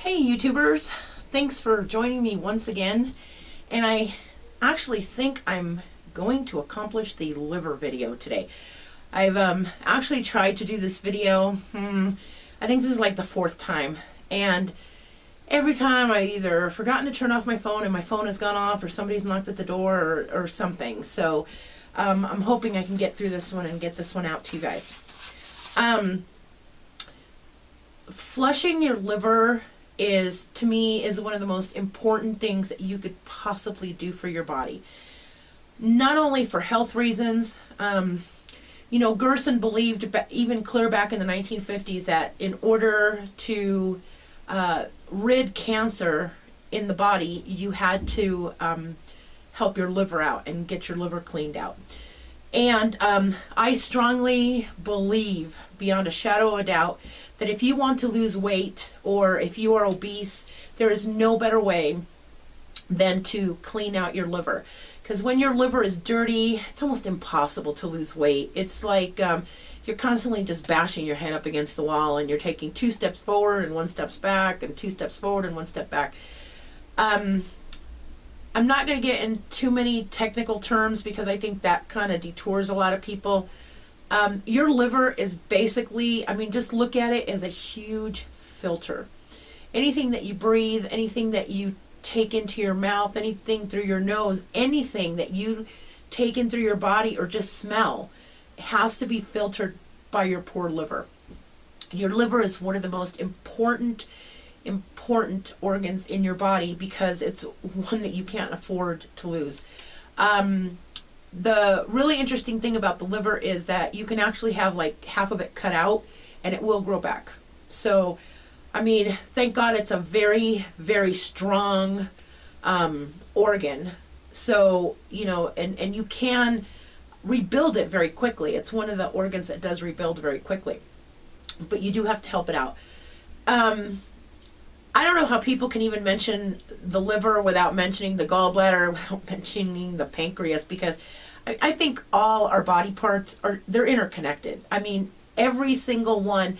Hey YouTubers, thanks for joining me once again. And I actually think I'm going to accomplish the liver video today. I've actually tried to do this video, I think this is like the fourth time. And every time I either forgotten to turn off my phone and my phone has gone off, or somebody's knocked at the door, or something. So I'm hoping I can get through this one and get this one out to you guys. Flushing your liver to me is one of the most important things that you could possibly do for your body. Not only for health reasons, Gerson believed even clear back in the 1950s that in order to rid cancer in the body, you had to help your liver out and get your liver cleaned out. And I strongly believe, beyond a shadow of a doubt, that if you want to lose weight or if you are obese, there is no better way than to clean out your liver. Because when your liver is dirty, it's almost impossible to lose weight. It's like you're constantly just bashing your head up against the wall, and you're taking 2 steps forward and 1 step back, and 2 steps forward and 1 step back. I'm not going to get in too many technical terms because I think that kind of detours a lot of people. Your liver is basically, just look at it as a huge filter. Anything that you breathe, anything that you take into your mouth, anything through your nose, anything that you take in through your body or just smell, has to be filtered by your poor liver. Your liver is one of the most important organs in your body because it's one that you can't afford to lose. The really interesting thing about the liver is that you can actually have like half of it cut out and it will grow back. So, thank God it's a very, very strong organ. So, and you can rebuild it very quickly. It's one of the organs that does rebuild very quickly. But you do have to help it out. I don't know how people can even mention the liver without mentioning the gallbladder, without mentioning the pancreas, because I think all our body parts they're interconnected. Every single one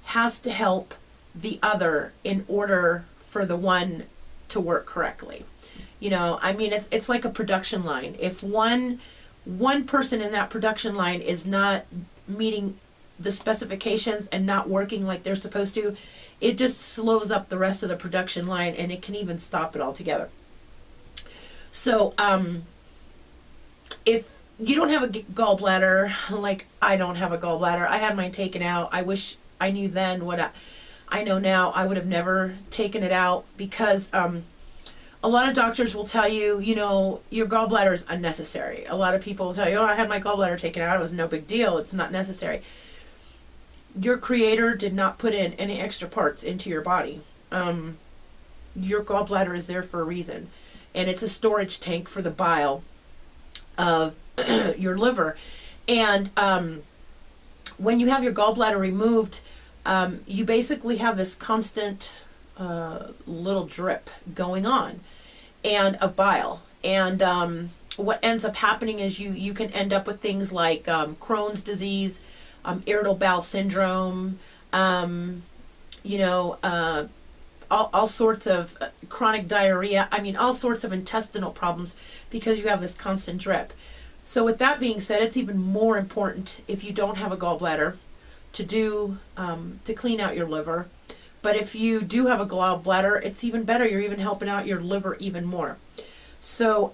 has to help the other in order for the one to work correctly. It's like a production line. If one person in that production line is not meeting the specifications and not working like they're supposed to, it just slows up the rest of the production line, and it can even stop it altogether. So if you don't have a gallbladder, like I don't have a gallbladder, I had mine taken out. I wish I knew then what I know now. I would have never taken it out because a lot of doctors will tell you, your gallbladder is unnecessary. A lot of people will tell you, oh, I had my gallbladder taken out. It was no big deal. It's not necessary. Your creator did not put in any extra parts into your body. Your gallbladder is there for a reason, and it's a storage tank for the bile of your liver. And when you have your gallbladder removed, you basically have this constant little drip going on, and of bile. And what ends up happening is you can end up with things like Crohn's disease, irritable bowel syndrome, all sorts of chronic diarrhea. All sorts of intestinal problems because you have this constant drip. So with that being said, it's even more important if you don't have a gallbladder to clean out your liver. But if you do have a gallbladder, it's even better. You're even helping out your liver even more. So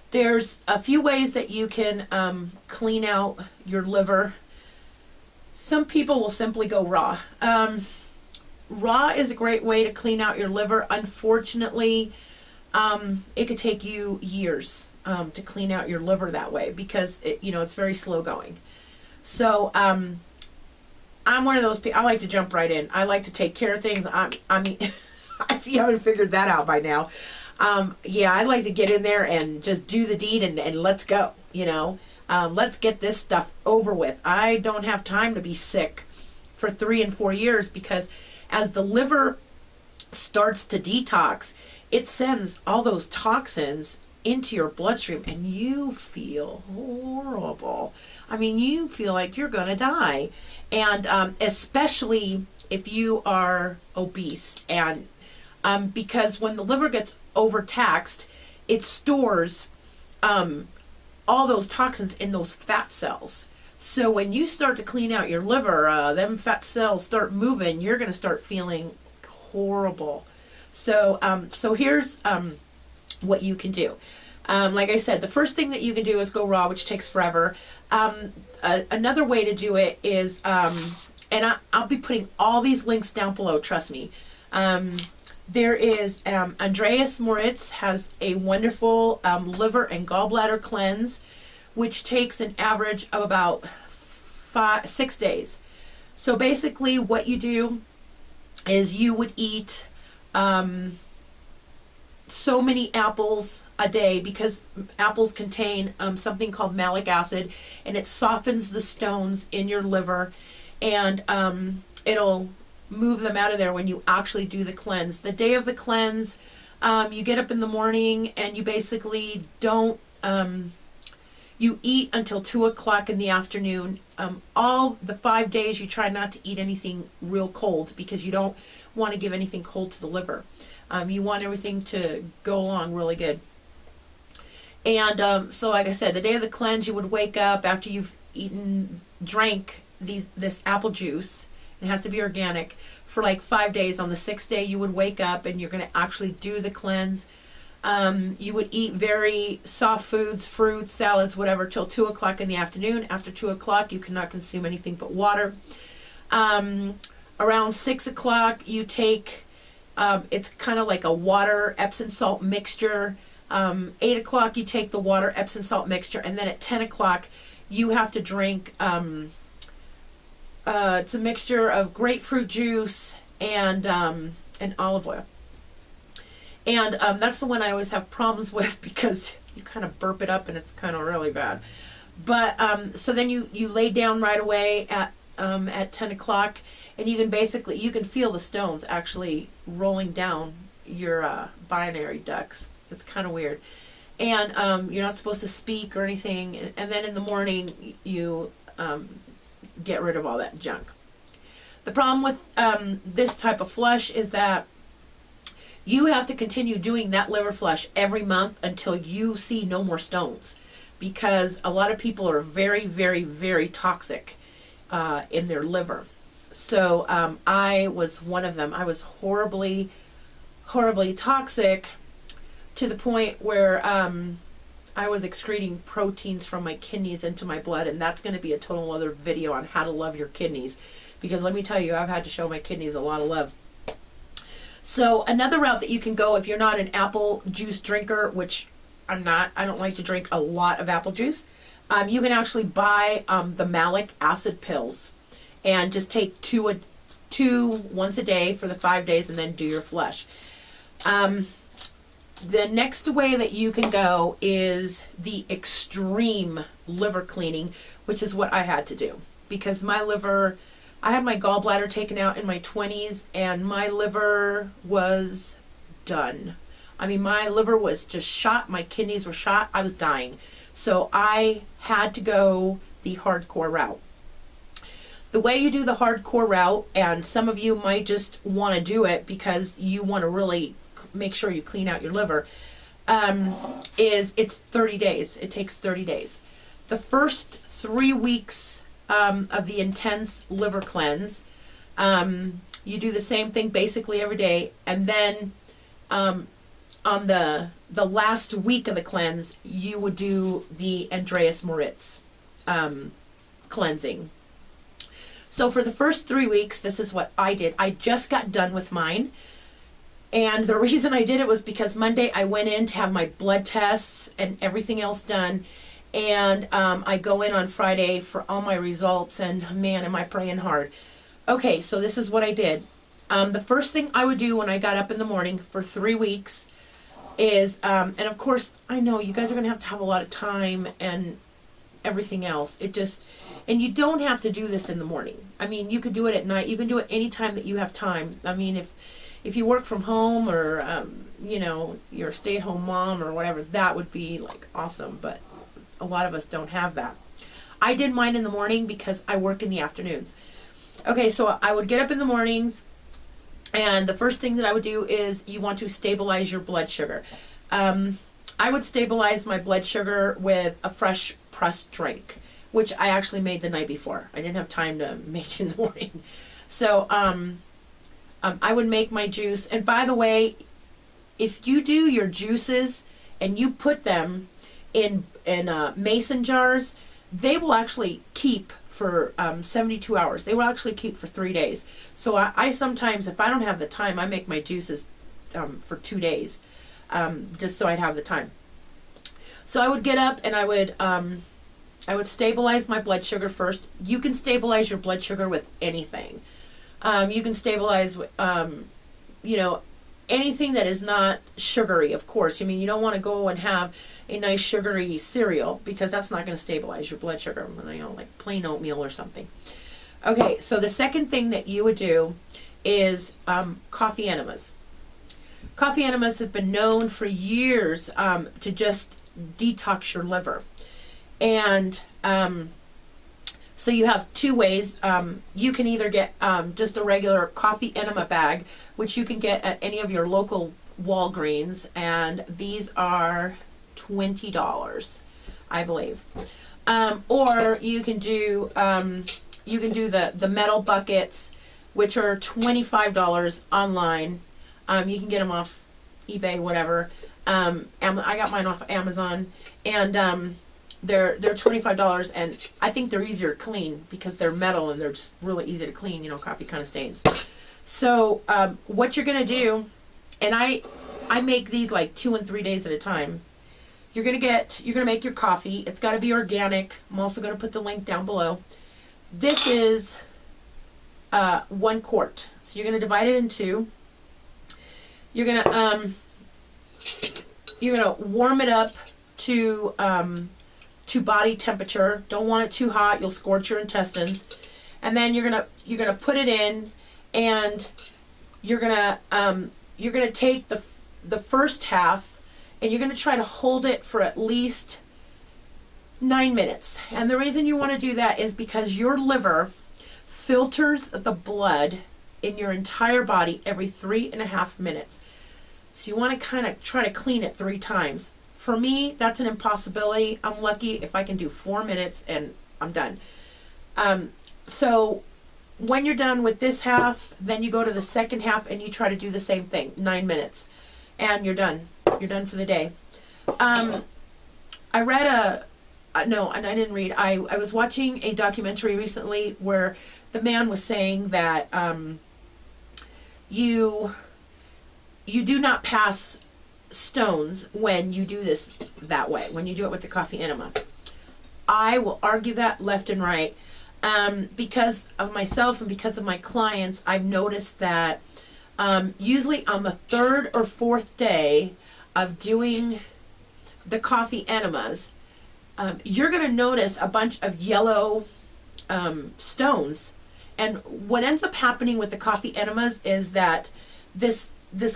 there's a few ways that you can clean out your liver. Some people will simply go raw. Raw is a great way to clean out your liver. Unfortunately, it could take you years to clean out your liver that way because it's very slow going. So I'm one of those people. I like to jump right in. I like to take care of things. If you haven't figured that out by now, I like to get in there and just do the deed and let's go. Let's get this stuff over with. I don't have time to be sick for 3 and 4 years, because as the liver starts to detox, it sends all those toxins into your bloodstream, and you feel horrible. You feel like you're gonna die. And especially if you are obese. And because when the liver gets overtaxed, it stores all those toxins in those fat cells. So when you start to clean out your liver, them fat cells start moving, you're going to start feeling horrible. So so here's what you can do. Like I said, the first thing that you can do is go raw, which takes forever. Another way to do it is, and I'll be putting all these links down below, trust me. There is, Andreas Moritz has a wonderful liver and gallbladder cleanse, which takes an average of about 6 days. So basically what you do is you would eat so many apples a day, because apples contain something called malic acid, and it softens the stones in your liver, and it'll move them out of there when you actually do the cleanse. The day of the cleanse, you get up in the morning and you basically don't, you eat until 2 o'clock in the afternoon. All the 5 days you try not to eat anything real cold, because you don't want to give anything cold to the liver. You want everything to go along really good. And so like I said, the day of the cleanse, you would wake up after you've drank this apple juice. It has to be organic for like 5 days. On the 6th day, you would wake up and you're going to actually do the cleanse. You would eat very soft foods, fruits, salads, whatever, till 2 o'clock in the afternoon. After 2 o'clock, you cannot consume anything but water. Around 6 o'clock, you take, it's kind of like a water Epsom salt mixture. 8 o'clock, you take the water Epsom salt mixture, and then at 10 o'clock, you have to drink, it's a mixture of grapefruit juice and olive oil. And that's the one I always have problems with, because you kind of burp it up and it's kind of really bad. But so then you lay down right away at 10 o'clock, and you can basically, you can feel the stones actually rolling down your binary ducts. It's kind of weird. And you're not supposed to speak or anything. And then in the morning, you get rid of all that junk. The problem with this type of flush is that you have to continue doing that liver flush every month until you see no more stones, because a lot of people are very, very, very toxic in their liver. So I was one of them. I was horribly, horribly toxic, to the point where I was excreting proteins from my kidneys into my blood, and that's going to be a total other video on how to love your kidneys, because let me tell you, I've had to show my kidneys a lot of love. So another route that you can go, if you're not an apple juice drinker, which I'm not, I don't like to drink a lot of apple juice, you can actually buy the malic acid pills, and just take two once a day for the 5 days, and then do your flush. The next way that you can go is the extreme liver cleaning, which is what I had to do, because my liver, I had my gallbladder taken out in my 20s, and my liver was done. I mean, my liver was just shot, my kidneys were shot, I was dying. So I had to go the hardcore route. The way you do the hardcore route, and some of you might just want to do it because you want to really make sure you clean out your liver, is it's 30 days. It takes 30 days. The first 3 weeks of the intense liver cleanse, you do the same thing basically every day, and then on the last week of the cleanse, you would do the Andreas Moritz cleansing. So for the first 3 weeks, this is what I did. I just got done with mine. And the reason I did it was because Monday I went in to have my blood tests and everything else done. And I go in on Friday for all my results, and man, am I praying hard. Okay, so this is what I did. The first thing I would do when I got up in the morning for 3 weeks is, and of course, I know you guys are going to have a lot of time and everything else. It just, and you don't have to do this in the morning. I mean, you could do it at night. You can do it anytime that you have time. I mean, if you work from home, or you know, you're a stay-at-home mom or whatever, that would be like awesome, but a lot of us don't have that. I did mine in the morning because I work in the afternoons. Okay, so I would get up in the mornings, and the first thing that I would do is you want to stabilize your blood sugar. I would stabilize my blood sugar with a fresh pressed drink, which I actually made the night before. I didn't have time to make it in the morning. So I would make my juice. And by the way, if you do your juices and you put them in mason jars, they will actually keep for 72 hours. They will actually keep for 3 days. So I sometimes, if I don't have the time, I make my juices for 2 days, just so I'd have the time. So I would get up and I would stabilize my blood sugar first. You can stabilize your blood sugar with anything. You can stabilize, you know, anything that is not sugary, of course. I mean, you don't want to go and have a nice sugary cereal, because that's not going to stabilize your blood sugar, you know, like plain oatmeal or something. Okay, so the second thing that you would do is coffee enemas. Coffee enemas have been known for years to just detox your liver. And so you have two ways. You can either get just a regular coffee enema bag, which you can get at any of your local Walgreens, and these are $20, I believe. Or you can do the metal buckets, which are $25 online. You can get them off eBay, whatever. I got mine off Amazon, and they're $25, and I think they're easier to clean because they're metal and they're just really easy to clean. You know, coffee kind of stains. So what you're gonna do, and I make these like 2 and 3 days at a time. You're gonna make your coffee. It's got to be organic. I'm also gonna put the link down below. This is 1 quart. So you're gonna divide it in 2. You're gonna warm it up to body temperature. Don't want it too hot. You'll scorch your intestines. And then you're gonna put it in, and you're gonna take the first half, and you're gonna try to hold it for at least 9 minutes. And the reason you want to do that is because your liver filters the blood in your entire body every 3.5 minutes. So you want to kind of try to clean it 3 times. For me, that's an impossibility. I'm lucky if I can do 4 minutes and I'm done. So when you're done with this half, then you go to the second half and you try to do the same thing, 9 minutes. And you're done. You're done for the day. I read no, and I didn't read. I was watching a documentary recently where the man was saying that you do not pass stones when you do this that way, when you do it with the coffee enema. I will argue that left and right. Because of myself and because of my clients, I've noticed that usually on the 3rd or 4th day of doing the coffee enemas, you're going to notice a bunch of yellow stones. And what ends up happening with the coffee enemas is that this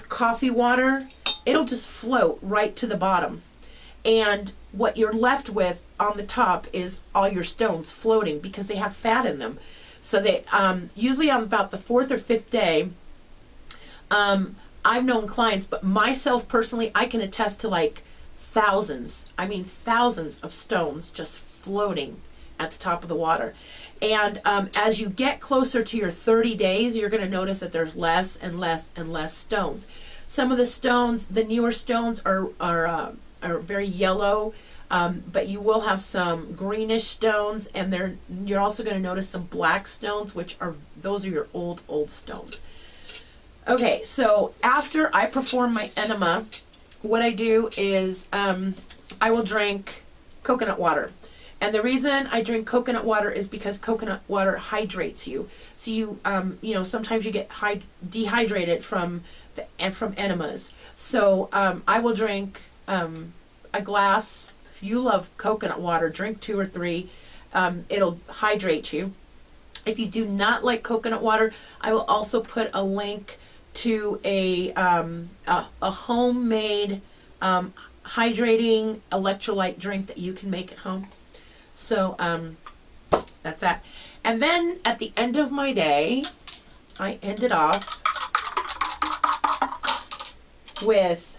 coffee water, it'll just float right to the bottom. And what you're left with on the top is all your stones floating because they have fat in them. So they usually on about the 4th or 5th day, I've known clients, but myself personally, I can attest to like thousands of stones just floating at the top of the water. And as you get closer to your 30 days, you're going to notice that there's less and less and less stones. Some of the stones, the newer stones, are very yellow, but you will have some greenish stones, and you're also going to notice some black stones, those are your old stones. Okay, so after I perform my enema, what I do is I will drink coconut water. And the reason I drink coconut water is because coconut water hydrates you. So you sometimes you get dehydrated from enemas. So I will drink a glass. If you love coconut water, drink 2 or 3. It'll hydrate you. If you do not like coconut water, I will also put a link to a homemade hydrating electrolyte drink that you can make at home. So that's that. And then at the end of my day, I ended off with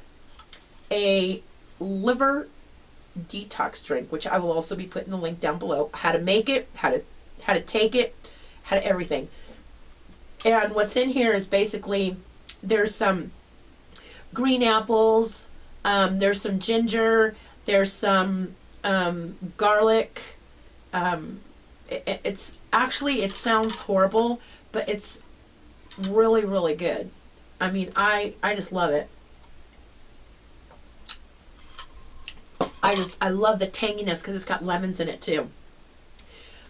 a liver detox drink, which I will also be putting the link down below. How to make it, how to take it, how to everything. And what's in here is basically, there's some green apples, there's some ginger, there's some garlic. It's actually, it sounds horrible, but it's really, really good. I mean, I just love it. I love the tanginess because it's got lemons in it too.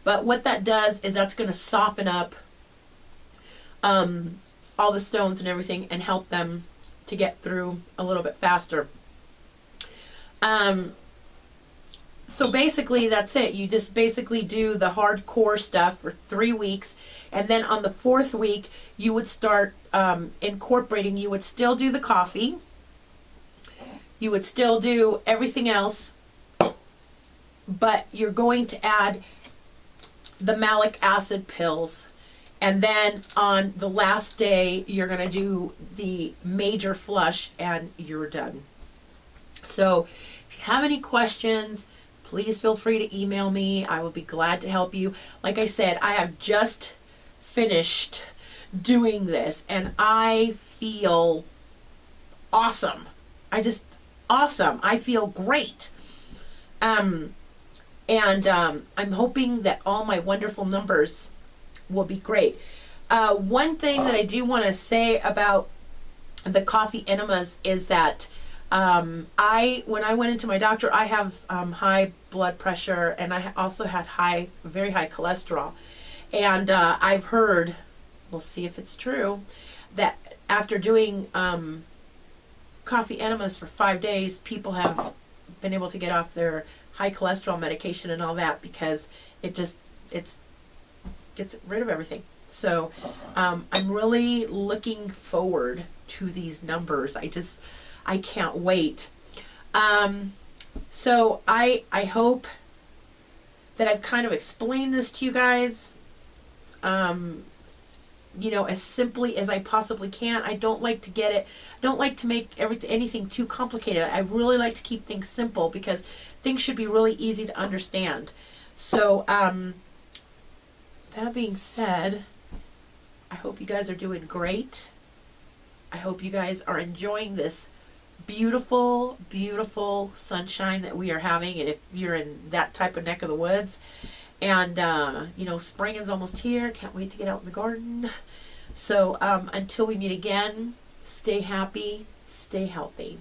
But what that does is that's going to soften up all the stones and everything and help them to get through a little bit faster. So basically that's it. You just basically do the hardcore stuff for 3 weeks, and then on the 4th week you would start incorporating. You would still do the coffee, you would still do everything else, but you're going to add the malic acid pills. And then on the last day, you're going to do the major flush and you're done. So if you have any questions, please feel free to email me. I will be glad to help you. Like I said, I have just finished doing this and I feel awesome. Awesome. I feel great. I'm hoping that all my wonderful numbers will be great. One thing that I do want to say about the coffee enemas is that when I went into my doctor, I have high blood pressure and I also had very high cholesterol. And I've heard, we'll see if it's true, that after doing coffee enemas for 5 days, people have been able to get off their high cholesterol medication and all that because it gets rid of everything. So I'm really looking forward to these numbers. I can't wait. So I hope that I've kind of explained this to you guys, you know, as simply as I possibly can. I don't like to make anything too complicated. I really like to keep things simple because things should be really easy to understand. So that being said, I hope you guys are doing great. I hope you guys are enjoying this beautiful, beautiful sunshine that we are having, and if you're in that type of neck of the woods. And you know, spring is almost here. Can't wait to get out in the garden. So until we meet again, stay happy, stay healthy.